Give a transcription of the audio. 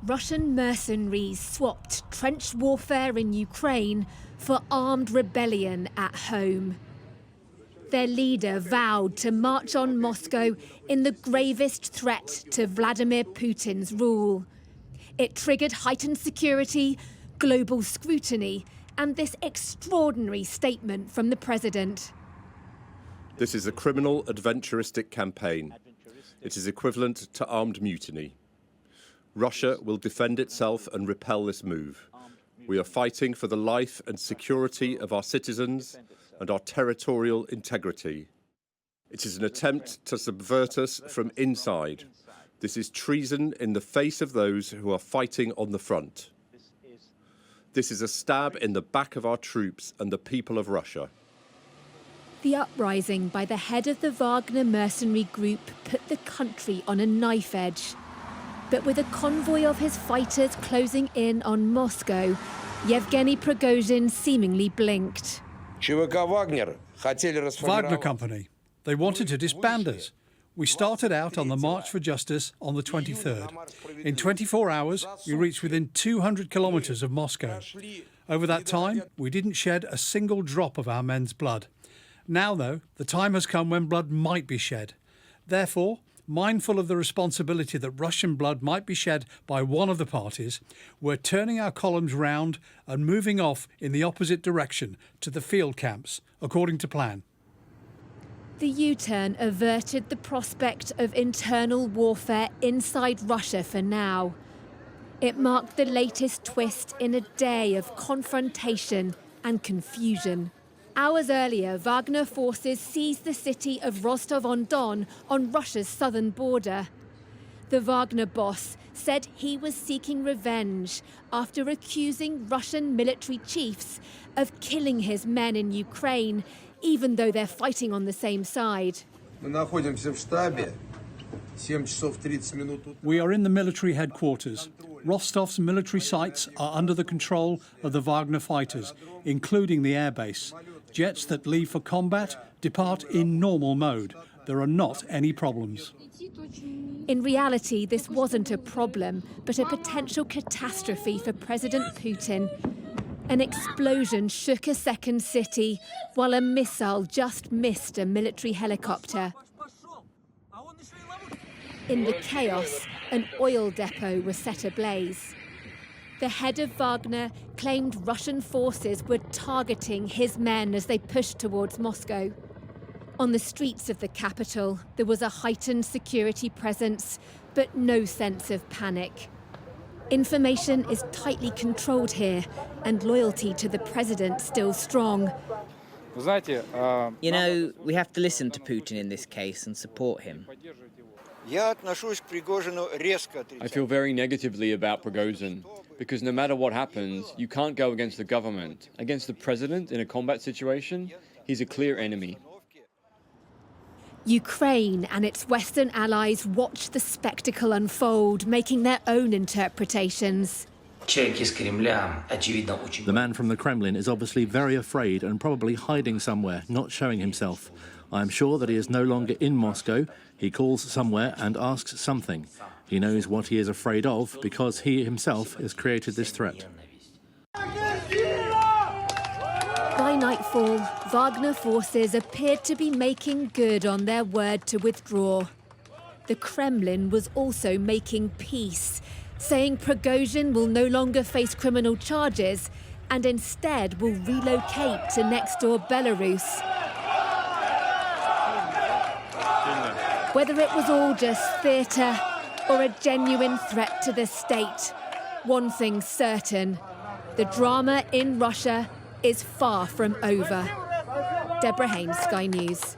Russian mercenaries swapped trench warfare in Ukraine for armed rebellion at home. Their leader vowed to march on Moscow in the gravest threat to Vladimir Putin's rule. It triggered heightened security, global scrutiny, and this extraordinary statement from the president. This is a criminal, adventuristic campaign. It is equivalent to armed mutiny. Russia will defend itself and repel this move. We are fighting for the life and security of our citizens and our territorial integrity. It is an attempt to subvert us from inside. This is treason in the face of those who are fighting on the front. This is a stab in the back of our troops and the people of Russia. The uprising by the head of the Wagner mercenary group put the country on a knife edge. But with a convoy of his fighters closing in on Moscow, Yevgeny Priogzhin seemingly blinked. Wagner Company. They wanted to disband us. We started out on the March for Justice on the 23rd. In 24 hours, we reached within 200 kilometres of Moscow. Over that time, we didn't shed a single drop of our men's blood. Now, though, the time has come when blood might be shed. Therefore, mindful of the responsibility that Russian blood might be shed by one of the parties, we're turning our columns round and moving off in the opposite direction to the field camps, according to plan. The U-turn averted the prospect of internal warfare inside Russia for now. It marked the latest twist in a day of confrontation and confusion. Hours earlier, Wagner forces seized the city of Rostov-on-Don on Russia's southern border. The Wagner boss said he was seeking revenge after accusing Russian military chiefs of killing his men in Ukraine, even though they're fighting on the same side. We are in the military headquarters. Rostov's military sites are under the control of the Wagner fighters, including the airbase. Jets that leave for combat depart in normal mode. There are not any problems. In reality, this wasn't a problem, but a potential catastrophe for President Putin. An explosion shook a second city, while a missile just missed a military helicopter. In the chaos, an oil depot was set ablaze. The head of Wagner claimed Russian forces were targeting his men as they pushed towards Moscow. On the streets of the capital, there was a heightened security presence, but no sense of panic. Information is tightly controlled here, and loyalty to the president still strong. You know, we have to listen to Putin in this case and support him. I feel very negatively about Priogzhin, because no matter what happens, you can't go against the government. Against the president in a combat situation, he's a clear enemy. Ukraine and its Western allies watched the spectacle unfold, making their own interpretations. The man from the Kremlin is obviously very afraid and probably hiding somewhere, not showing himself. I am sure that he is no longer in Moscow. He calls somewhere and asks something. He knows what he is afraid of because he himself has created this threat. By nightfall, Wagner forces appeared to be making good on their word to withdraw. The Kremlin was also making peace, saying Priogzhin will no longer face criminal charges and instead will relocate to next-door Belarus. Whether it was all just theatre or a genuine threat to the state, one thing's certain: the drama in Russia is far from over. Debora Haynes, Sky News.